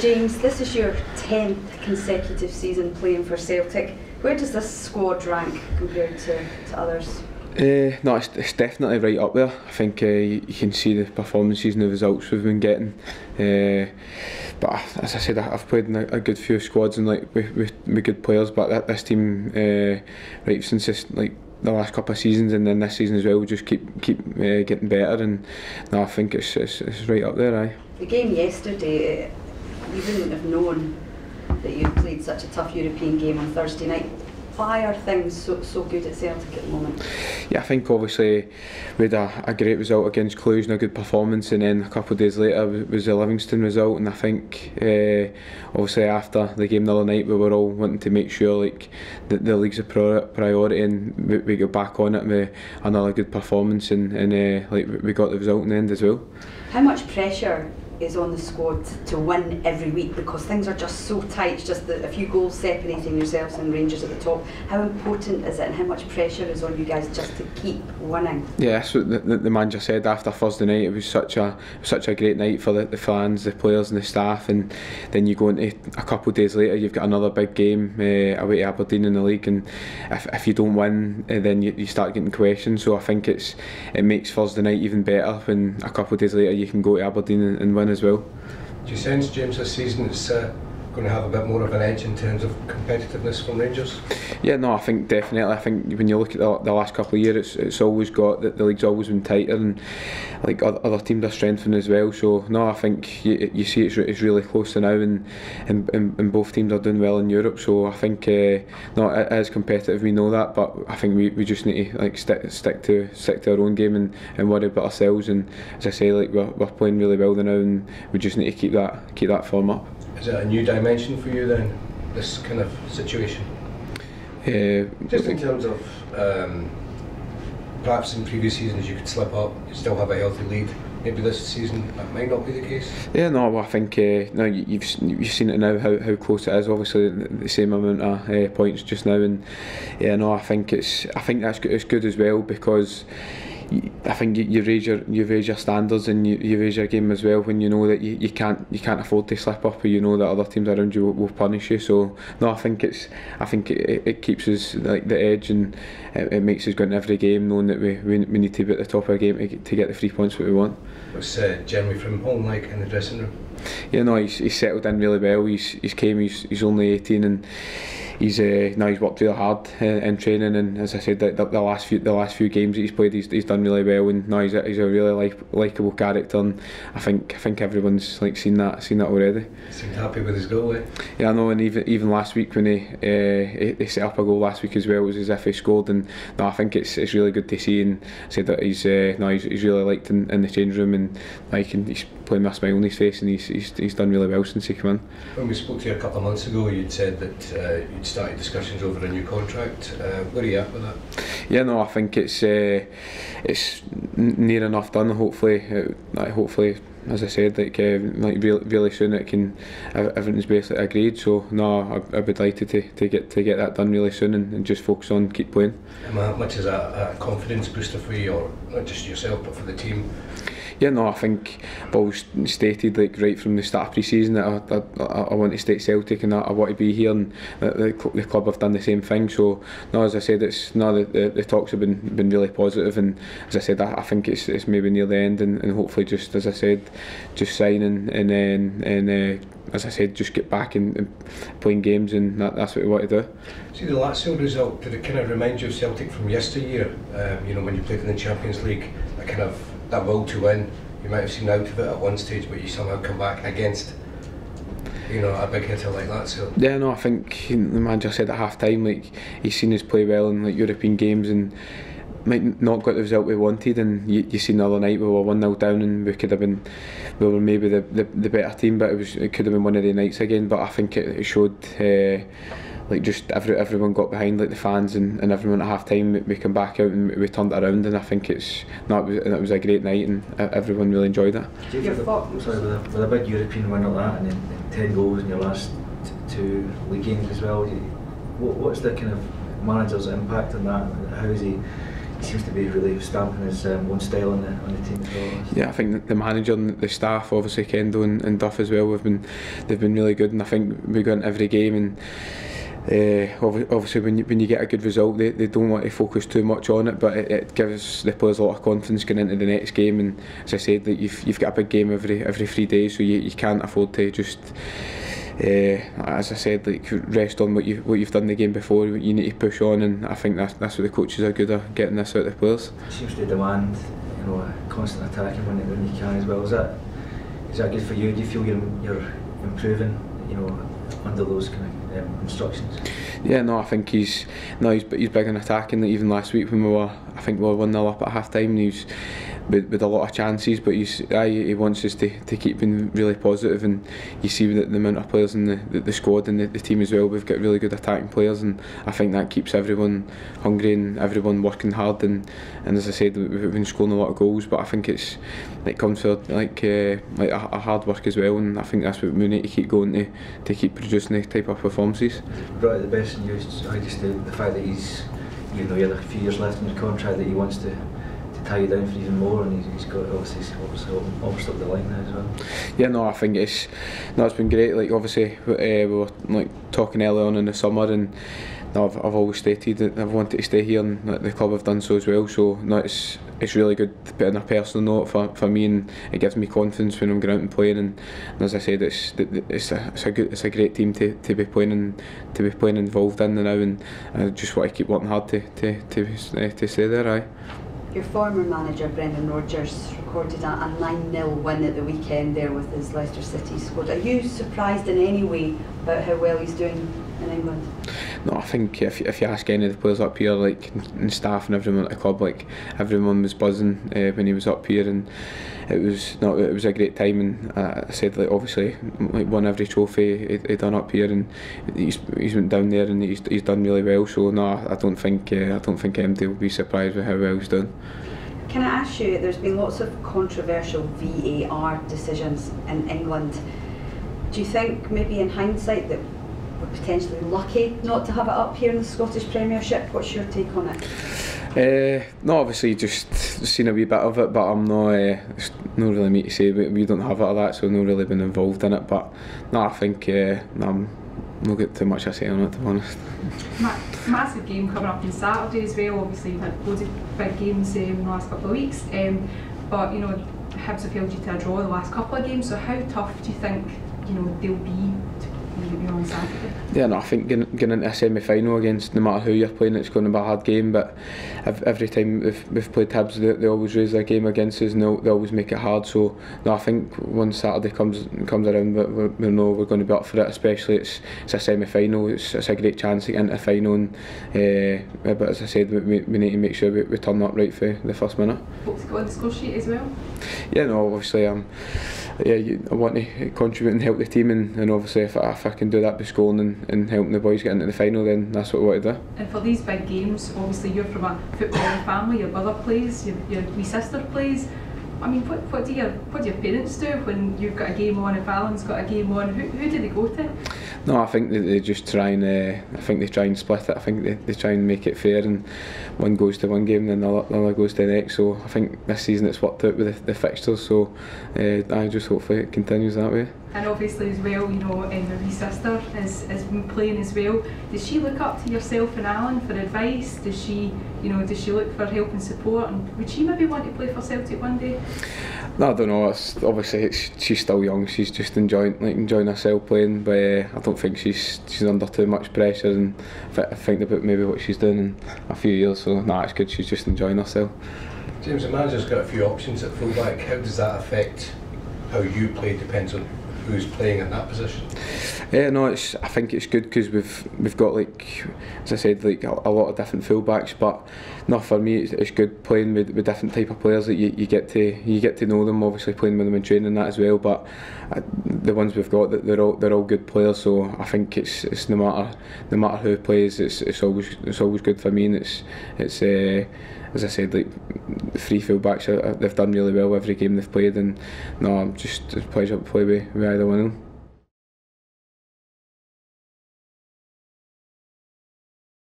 James, this is your 10th consecutive season playing for Celtic. Where does this squad rank compared to others? No, it's definitely right up there. I think you can see the performances and the results we've been getting. But as I said, I've played in a good few squads and with good players. But this team, right since the last couple of seasons and then this season as well, we just keep getting better. And no, I think it's right up there. Aye. The game yesterday, you wouldn't have known that you played such a tough European game on Thursday night. Why are things so good at Celtic at the moment? Yeah, I think obviously we had a great result against Cluj and a good performance, and then a couple of days later was the Livingston result, and I think obviously after the game the other night we were all wanting to make sure that the league's a priority and we got back on it with another good performance, and we got the result in the end as well. How much pressure is on the squad to win every week, because things are just so tight? It's just a few goals separating yourselves and Rangers at the top. How important is it, and how much pressure is on you guys just to keep winning? Yeah, that's what the manager said after Thursday night. It was such a great night for the fans, the players and the staff, and then you go into a couple of days later, you've got another big game away to Aberdeen in the league, and if you don't win, then you start getting questions. So I think it makes Thursday night even better when a couple of days later you can go to Aberdeen and win as well. Do you sense, James, this season it's going to have a bit more of an edge in terms of competitiveness from Rangers? Yeah, no, I think definitely. I think when you look at the last couple of years, it's always got that the league's always been tighter, and other teams are strengthening as well. So no, I think you see it's really close to now, and both teams are doing well in Europe. So I think no, it is competitive. We know that, but I think we just need to stick to our own game and worry about ourselves. And as I say, we're playing really well now, and we just need to keep that form up. Is it a new dimension for you then, this kind of situation? Just in terms of perhaps in previous seasons you could slip up, you still have a healthy lead. Maybe this season that might not be the case. Yeah, no, well, I think no, you've seen it now how close it is. Obviously, the same amount of points just now, and yeah, no, I think that's good, it's good as well, because I think you raise your standards and you raise your game as well when you know that you can't afford to slip up, or you know that other teams around you will punish you. So no, I think it keeps us the edge, and it makes us go into every game knowing that we need to be at the top of the game to get the 3 points that we want. What's Jeremy Frimpong like in the dressing room? Yeah, no, he's settled in really well. He's only 18, and he's worked really hard in training, and as I said, the last few games that he's played, he's done really well, and now he's a really likeable character, and I think everyone's seen that already. He seemed happy with his goal, eh? Yeah, I know, and even last week when he set up a goal last week as well, it was as if he scored, and no, I think it's really good to see, and said that he's really liked in the change room, and he's playing with a smile on his face, and he's done really well since he came in. When we spoke to you a couple of months ago, you'd said that you'd started discussions over a new contract. Where are you at with that? Yeah, no, I think it's near enough done. Hopefully, as I said, really soon everything's basically agreed. So no, I'd be delighted to get that done really soon, and just focus on keep playing. And how much is a confidence booster for you, or not just yourself but for the team? Yeah, no, I think I've always stated right from the start of pre-season that I want to stay at Celtic, and I want to be here, and the club have done the same thing. So no, as I said, the talks have been really positive, and as I said, I think it's maybe near the end, and hopefully just as I said, just sign and then as I said, just get back and playing games, and that's what we want to do. See, the Lazio result, did it kind of remind you of Celtic from yesteryear? When you played in the Champions League, that will to win. You might have seen out of it at one stage, but you somehow come back against a big hitter like that. So yeah, no, I think the manager said at half time he's seen us play well in European games, and might not got the result we wanted, and you seen the other night we were 1-0 down, and we were maybe the better team, but it could have been one of the nights again. But I think it showed just everyone got behind, the fans and everyone at half time. We come back out and we turned it around, and I think it was a great night, and everyone really enjoyed it. With a big European win like that, and then 10 goals in your last two league games as well, what's the kind of manager's impact on that? How is he seems to be really stamping his own style on the team as well. Yeah, I think the manager and the staff, obviously Kendall and Duff as well, they've been really good, and I think we go into every game and obviously when you get a good result, they don't want to focus too much on it, but it gives the players a lot of confidence going into the next game. And as I said, that you've got a big game every 3 days, so you can't afford to just as I said, like, rest on what you've done the game before. You need to push on, and I think that's what the coaches are good at, getting this out of the players. It seems to demand, a constant attacking when you can as well. Is that good for you? Do you feel you're improving, under those kind of instructions? Yeah, no, I think he's big on attacking. Even last week when we were 1-0 up at half time, he was with a lot of chances, but he wants us to keep being really positive, and you see the amount of players in the squad and the team as well. We've got really good attacking players, and I think that keeps everyone hungry and everyone working hard, and as I said, we've been scoring a lot of goals, but I think it comes for a hard work as well, and I think that's what we need to keep going to keep producing the type of performances. Brought out the best in you, just the fact that he's, even though he had a few years left in his contract, that he wants to tie you down for even more, and he's got obviously almost up the line now as well. Yeah, no, I think it's been great. Like, obviously we were talking early on in the summer, and I've always stated that I've wanted to stay here, and the club have done so as well. So it's really good to put in a personal note for me, and it gives me confidence when I'm going out and playing. And as I said, it's a great team to be playing involved in now, and I just want to keep working hard to stay there. Aye. Your former manager Brendan Rodgers recorded a 9-0 win at the weekend there with his Leicester City squad. Are you surprised in any way about how well he's doing in England? No, I think if you ask any of the players up here, and staff and everyone at the club, everyone was buzzing when he was up here, and it was a great time. And I said, obviously, won every trophy he done up here, and he's went down there and he's done really well. So no, I don't think MD will be surprised with how well he's done. Can I ask you, there's been lots of controversial VAR decisions in England. Do you think maybe in hindsight that we're potentially lucky not to have it up here in the Scottish Premiership? What's your take on it? No, obviously just seen a wee bit of it, but I'm not. It's not really me to say. We don't have it of that, so I've not really been involved in it. But no, I think I'm not got too much to say on it, to be honest. Massive game coming up on Saturday as well. Obviously, you've had loads of big games in the last couple of weeks, but Hibs have held you to a draw the last couple of games. So how tough do you think they'll be on Saturday? Yeah, no, I think getting into a semi-final against, no matter who you're playing, it's going to be a hard game. But every time we've played Hibs, they always raise their game against us, and they always make it hard. So no, I think once Saturday comes around, we know we're going to be up for it. Especially it's a semi-final. It's a great chance to get into a final. And, but as I said, we need to make sure we turn up right for the first minute. Hope to go on the score sheet as well. Yeah, no, obviously I want to contribute and help the team, and obviously if I can do that by scoring and helping the boys get into the final, then that's what we want to do. And for these big games, obviously you're from a footballing family, your brother plays, your wee sister plays. I mean, what do your parents do when you've got a game on, if Alan's got a game on? Who do they go to? No, I think they just try and split it. I think they try and make it fair, and one goes to one game and then the other goes to the next. So I think this season it's worked out with the fixtures, so I just hopefully it continues that way. And obviously as well, your wee sister has been playing as well. Does she look up to yourself and Alan for advice? Does she look for help and support? And would she maybe want to play for Celtic one day? No, I don't know. She's still young. She's just enjoying herself playing, but I don't think she's under too much pressure. And I think about maybe what she's doing in a few years. So it's good. She's just enjoying herself. James, the manager's got a few options at fullback. How does that affect how you play? Depends on who's playing in that position. Yeah, no, I think it's good because we've got, as I said, a lot of different fullbacks. But no, for me it's good playing with different type of players that you get to know them. Obviously playing with them in training and that as well. But the ones we've got, they're all good players. So I think it's no matter who plays, it's always good for me. And it's as I said, three fullbacks, they've done really well every game they've played, and no, it's a pleasure to play with either one of them.